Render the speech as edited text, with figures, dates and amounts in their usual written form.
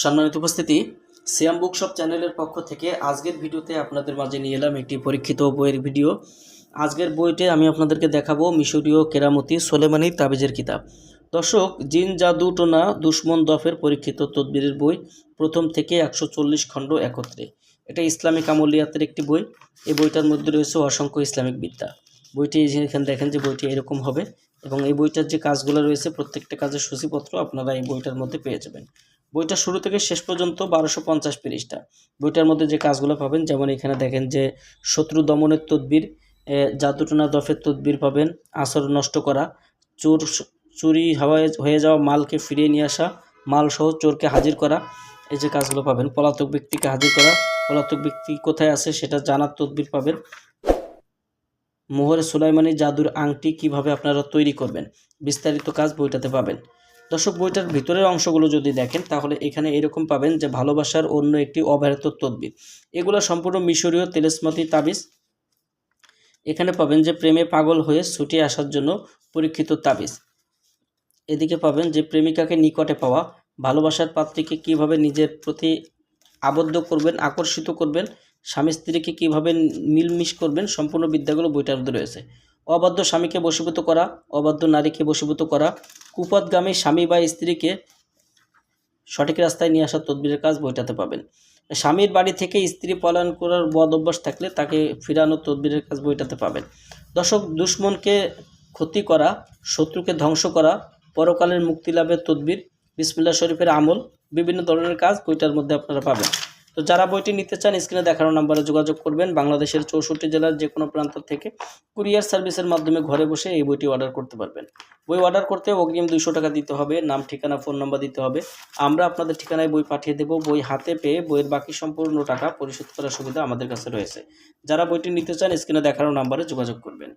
সম্মানিত উপস্থিতি, সিয়াম বুকশপ চ্যানেলের পক্ষ থেকে আজকের ভিডিওতে আপনাদের মাঝে নিয়ে এলাম একটি পরীক্ষিত বইয়ের ভিডিও। আজকের বইতে আমি আপনাদেরকে দেখাবো মিশরীয় কেরামতি সোলেমানি তাবিজের কিতাব। দর্শক, জিন জাদু টোনা দুশ্মন দফের পরীক্ষিত তদবিরের বই, প্রথম থেকে 140 খণ্ড একত্রে। এটা ইসলামিক আমলিয়াতের একটি বই। এই বইটার মধ্যে রয়েছে অসংখ্য ইসলামিক বিদ্যা। বইটি এখানে দেখেন যে বইটি এরকম হবে, এবং এই বইটার যে কাজগুলো রয়েছে প্রত্যেকটা কাজের সূচিপত্র আপনারা এই বইটার মধ্যে পেয়ে যাবেন। বইটা শুরু থেকে শেষ পর্যন্ত 1250 পৃষ্ঠা। বইটার মধ্যে যে কাজগুলো পাবেন, যেমন এখানে দেখেন যে শত্রু দমনের তদবির, জাদুটোনা দফের তদবির পাবেন, আসর নষ্ট করা, চুরি হয়ে যাওয়া মালকে ফিরিয়ে নিয়ে আসা, মাল সহ চোরকে হাজির করা, এই যে কাজগুলো পাবেন। পলাতক ব্যক্তিকে হাজির করা, পলাতক ব্যক্তি কোথায় আছে সেটা জানার তদবির পাবেন। মোহরে সুলাইমানি জাদুর আংটি কিভাবে আপনারা তৈরি করবেন, বিস্তারিত কাজ বইটাতে পাবেন। দর্শক, বইটার ভিতরের অংশগুলো যদি দেখেন তাহলে এখানে এরকম পাবেন যে ভালোবাসার অন্য একটি অব্যাহত তদবির। এগুলো সম্পূর্ণ মিশরীয় তেলেসমাতি তাবিজ। এখানে পাবেন যে প্রেমে পাগল হয়ে ছুটে আসার জন্য পরীক্ষিত তাবিজ। এদিকে পাবেন যে প্রেমিকাকে নিকটে পাওয়া, ভালোবাসার পাত্রীকে কিভাবে নিজের প্রতি আবদ্ধ করবেন, আকর্ষিত করবেন, স্বামী স্ত্রীকে কীভাবে মিলমিশ করবেন, সম্পূর্ণ বিদ্যাগুলো বইটার মধ্যে রয়েছে। অবাধ্য স্বামীকে বশীভূত করা, অবাধ্য নারীকে বশীভূত করা, কুপথগামী স্বামী বা স্ত্রীকে সঠিক রাস্তায় নিয়ে আসার তদবিরের কাজ বইটাতে পাবেন। স্বামীর বাড়ি থেকে স্ত্রী পলায়ন করার বদ অভ্যাস থাকলে তাকে ফিরানোর তদবিরের কাজ বইটাতে পাবেন। দর্শক, দুশ্মনকে ক্ষতি করা, শত্রুকে ধ্বংস করা, পরকালের মুক্তি লাভের তদবির, বিসমিল্লাহ শরীফের আমল, বিভিন্ন ধরনের কাজ বইটার মধ্যে আপনারা পাবেন। তো যারা বইটি নিতে চান স্ক্রিনে দেখানো নাম্বারে যোগাযোগ করবেন। বাংলাদেশের 64 জেলার যে কোনো প্রান্ত থেকে কুরিয়ার সার্ভিসের মাধ্যমে ঘরে বসে এই বইটি অর্ডার করতে পারবেন। বই অর্ডার করতে অগ্রিম 200 টাকা দিতে হবে, নাম ঠিকানা ফোন নাম্বার দিতে হবে। আমরা আপনাদের ঠিকানায় বই পাঠিয়ে দেব। বই হাতে পেয়ে বইয়ের বাকি সম্পূর্ণ টাকা পরিশোধ করার সুবিধা আমাদের কাছে রয়েছে। যারা বইটি নিতে চান স্ক্রিনে দেখানো নাম্বারে যোগাযোগ করবেন।